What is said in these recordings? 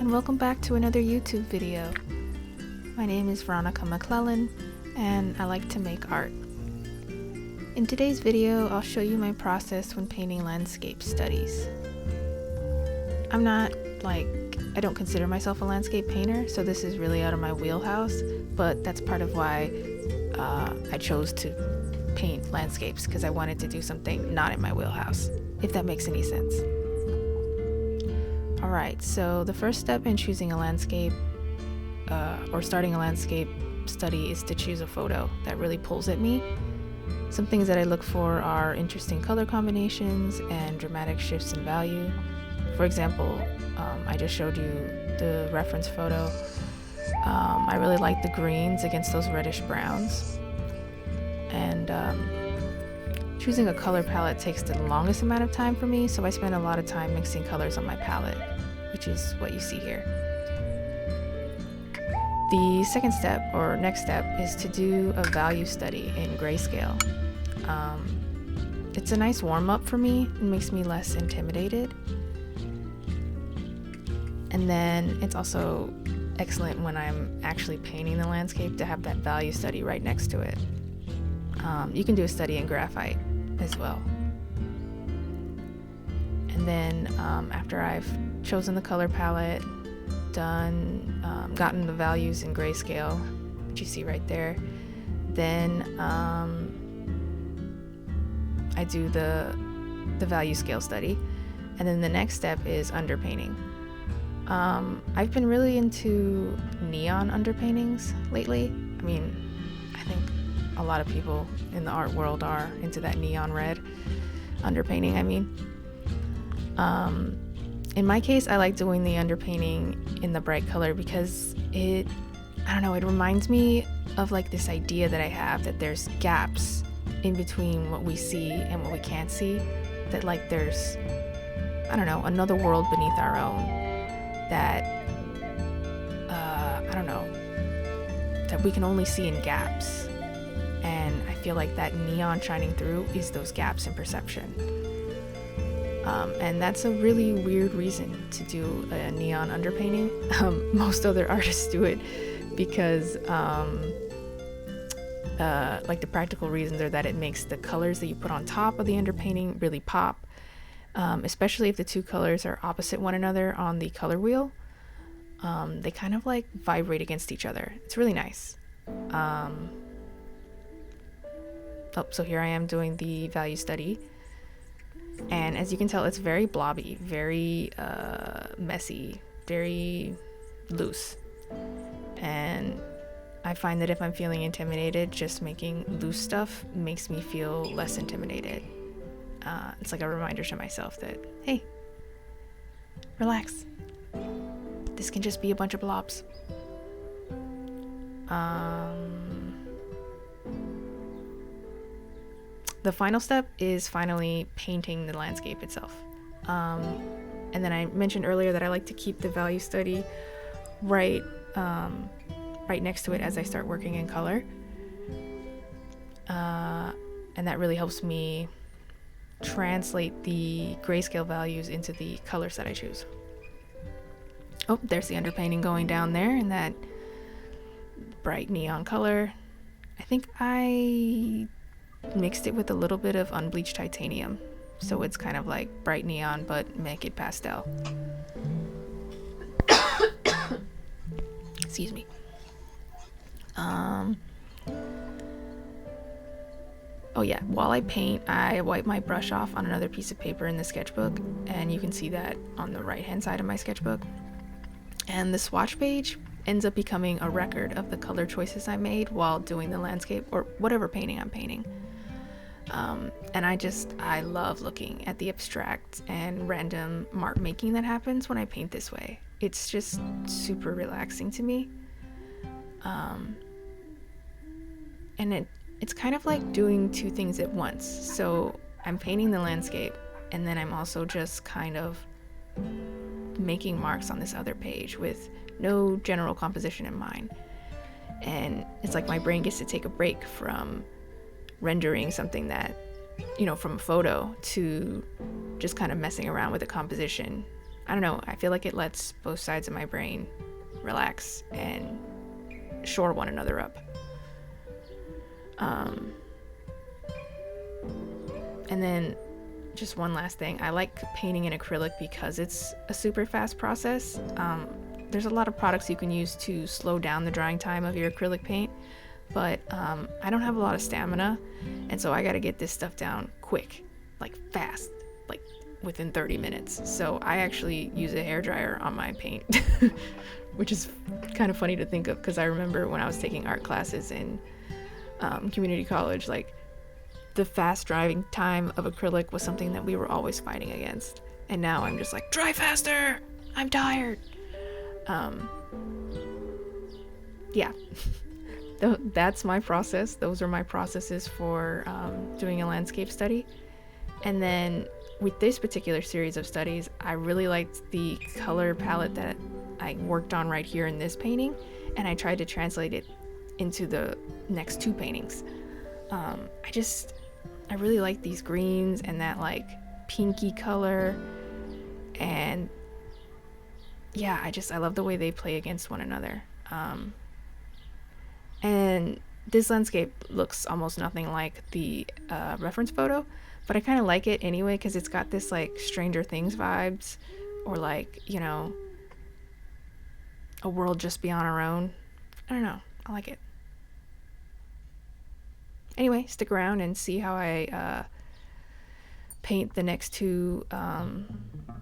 and welcome back to another YouTube video. My name is Veronica McClellan, and I like to make art. In today's video, I'll show you my process when painting landscape studies. I don't consider myself a landscape painter, so this is really out of my wheelhouse, but that's part of why I chose to paint landscapes, because I wanted to do something not in my wheelhouse, if that makes any sense. Alright, so the first step in choosing a landscape or starting a landscape study is to choose a photo that really pulls at me. Some things that I look for are interesting color combinations and dramatic shifts in value. For example, I just showed you the reference photo. I really like the greens against those reddish browns. And choosing a color palette takes the longest amount of time for me, so I spend a lot of time mixing colors on my palette, which is what you see here. The second step, or next step, is to do a value study in grayscale. It's a nice warm-up for me. It makes me less intimidated. And then it's also excellent when I'm actually painting the landscape to have that value study right next to it. You can do a study in graphite as well. And then after I've chosen the color palette, gotten the values in grayscale, which you see right there, then I do the value scale study. And then the next step is underpainting. I've been really into neon underpaintings lately. I mean, I think a lot of people in the art world are into that neon red underpainting, in my case, I like doing the underpainting in the bright color because it reminds me of like this idea that I have that there's gaps in between what we see and what we can't see, that like there's, another world beneath our own that, that we can only see in gaps. And I feel like that neon shining through is those gaps in perception. And that's a really weird reason to do a neon underpainting. Most other artists do it because the practical reasons are that it makes the colors that you put on top of the underpainting really pop, especially if the two colors are opposite one another on the color wheel. They kind of like vibrate against each other. It's really nice. So here I am doing the value study. And as you can tell, it's very blobby, very messy, very loose. And I find that if I'm feeling intimidated, just making loose stuff makes me feel less intimidated. It's like a reminder to myself that, hey, relax. This can just be a bunch of blobs. The final step is finally painting the landscape itself. And then I mentioned earlier that I like to keep the value study right next to it as I start working in color. And that really helps me translate the grayscale values into the colors that I choose. Oh, there's the underpainting going down there in that bright neon color. I think I mixed it with a little bit of unbleached titanium, so it's kind of like bright neon but make it pastel. Excuse me. Oh yeah, while I paint, I wipe my brush off on another piece of paper in the sketchbook, and you can see that on the right hand side of my sketchbook. And the swatch page ends up becoming a record of the color choices I made while doing the landscape or whatever painting I'm painting. And I love looking at the abstract and random mark making that happens when I paint this way. It's just super relaxing to me. And it's kind of like doing two things at once. So I'm painting the landscape, and then I'm also just kind of making marks on this other page with no general composition in mind. And it's like my brain gets to take a break from rendering something that, from a photo, to just kind of messing around with the composition I don't know, I feel like it lets both sides of my brain relax and shore one another up. And then just one last thing, I like painting in acrylic because it's a super fast process. There's a lot of products you can use to slow down the drying time of your acrylic paint, but I don't have a lot of stamina, and so I gotta get this stuff down quick, like fast, like within 30 minutes. So I actually use a hairdryer on my paint, which is kind of funny to think of, because I remember when I was taking art classes in community college, like the fast drying time of acrylic was something that we were always fighting against. And now I'm just like, dry faster! I'm tired! Yeah. That's my process. Those are my processes for doing a landscape study. And then with this particular series of studies, I really liked the color palette that I worked on right here in this painting, and I tried to translate it into the next two paintings. I really like these greens and that like pinky color, and yeah, I love the way they play against one another. And this landscape looks almost nothing like the reference photo, but I kind of like it anyway because it's got this like Stranger Things vibes, or like, you know, a world just beyond our own. I don't know, I like it. Anyway, stick around and see how I paint the next two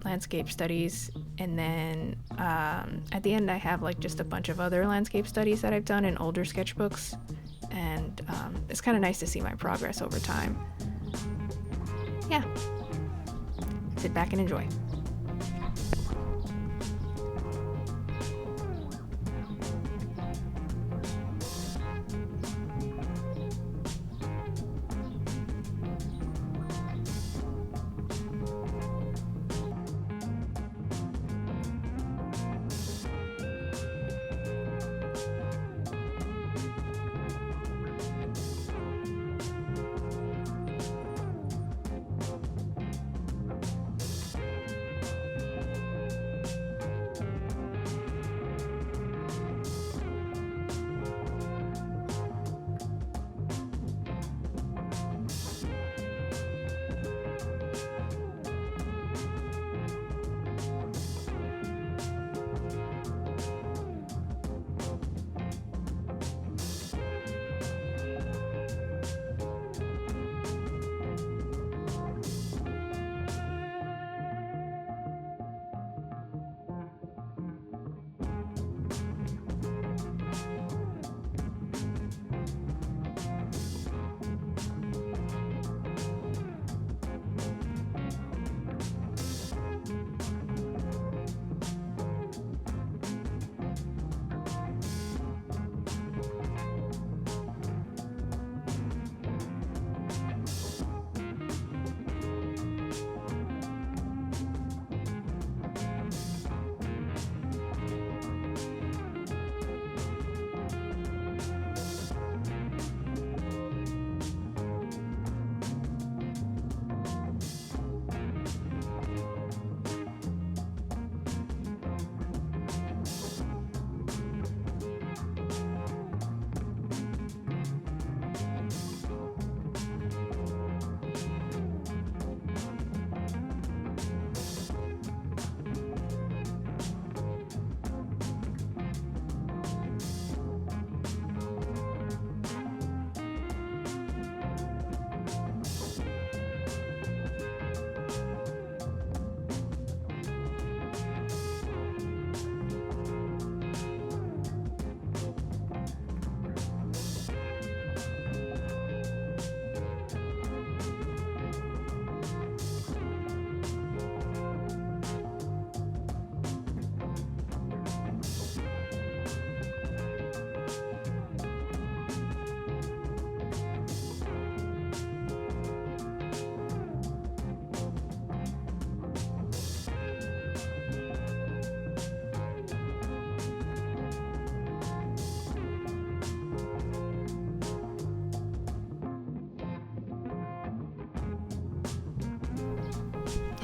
landscape studies, and then at the end I have like just a bunch of other landscape studies that I've done in older sketchbooks, and it's kind of nice to see my progress over time. Yeah, sit back and enjoy.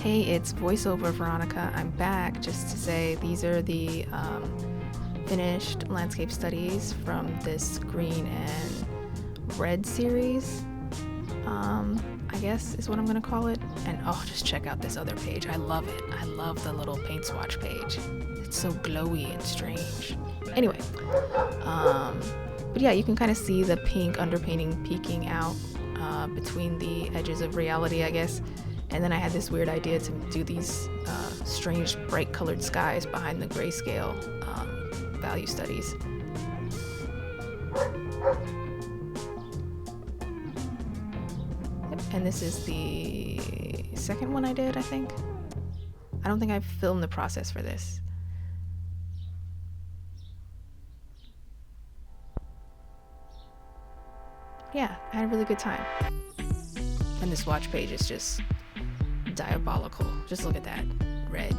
Hey, it's voiceover Veronica. I'm back just to say these are the finished landscape studies from this green and red series, I guess is what I'm gonna call it. And oh, just check out this other page. I love it. I love the little paint swatch page. It's so glowy and strange. Anyway, but yeah, you can kind of see the pink underpainting peeking out between the edges of reality, I guess. And then I had this weird idea to do these strange bright colored skies behind the grayscale value studies. Yep. And this is the second one I did, I think. I don't think I filmed the process for this. Yeah, I had a really good time. And this watch page is just diabolical. Just look at that. Red.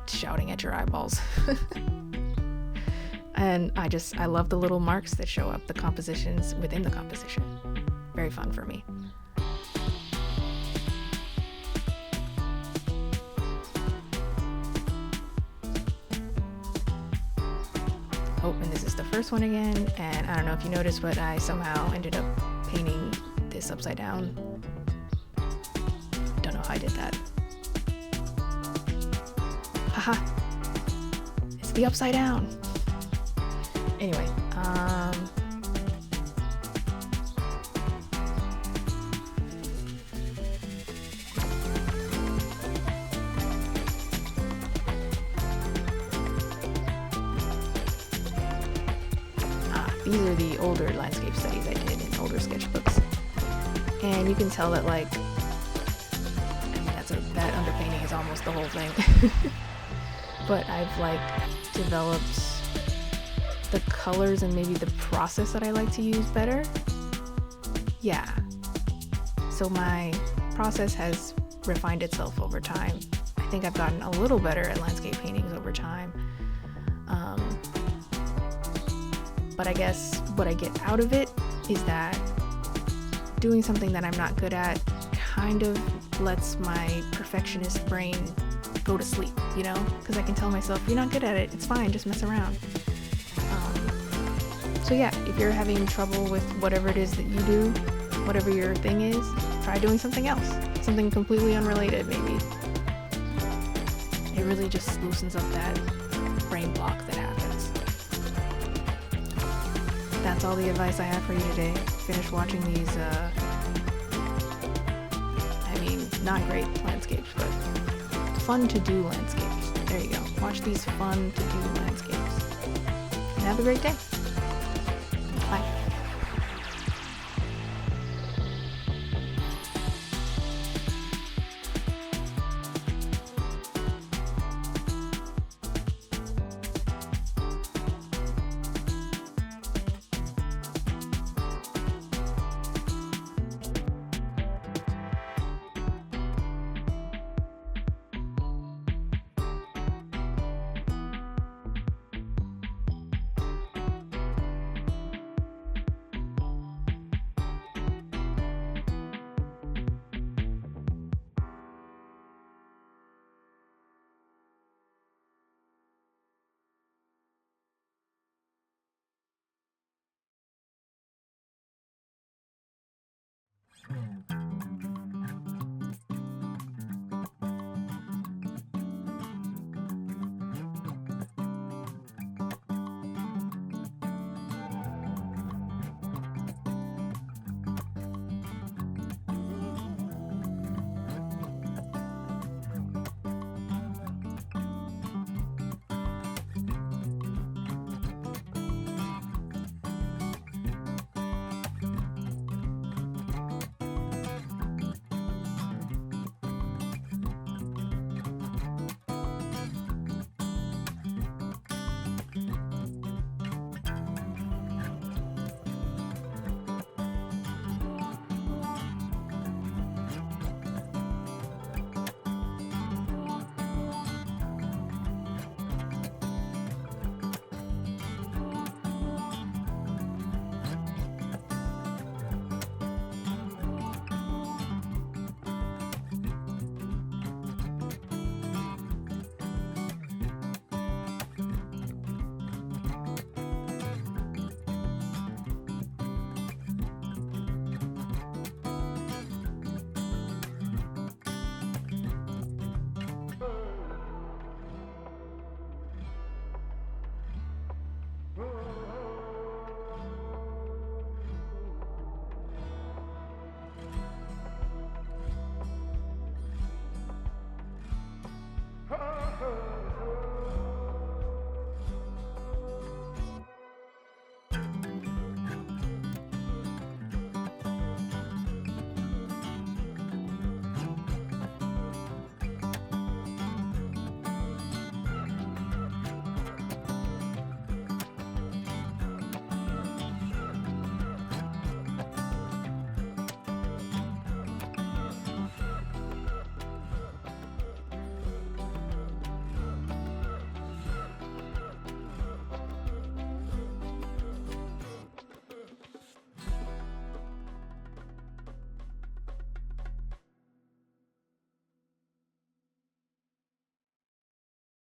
Shouting at your eyeballs. And I love the little marks that show up, the compositions within the composition. Very fun for me. Oh, and this is the first one again. And I don't know if you noticed, but I somehow ended up painting this upside down. Don't know how I did that. Haha. It's the upside down. Anyway, these are the older landscape studies I did in older sketchbooks. And you can tell that, like, I mean, that underpainting is almost the whole thing. But I've, like, developed the colors and maybe the process that I like to use better. Yeah. So my process has refined itself over time. I think I've gotten a little better at landscape paintings over time. But I guess what I get out of it is that doing something that I'm not good at kind of lets my perfectionist brain go to sleep, you know? Because I can tell myself, you're not good at it, it's fine, just mess around. So yeah, if you're having trouble with whatever it is that you do, whatever your thing is, try doing something else. Something completely unrelated, maybe. It really just loosens up that brain block that happens. That's all the advice I have for you today. Finish watching these, not great landscapes, but fun to do landscapes. There you go. Watch these fun to do landscapes. And have a great day.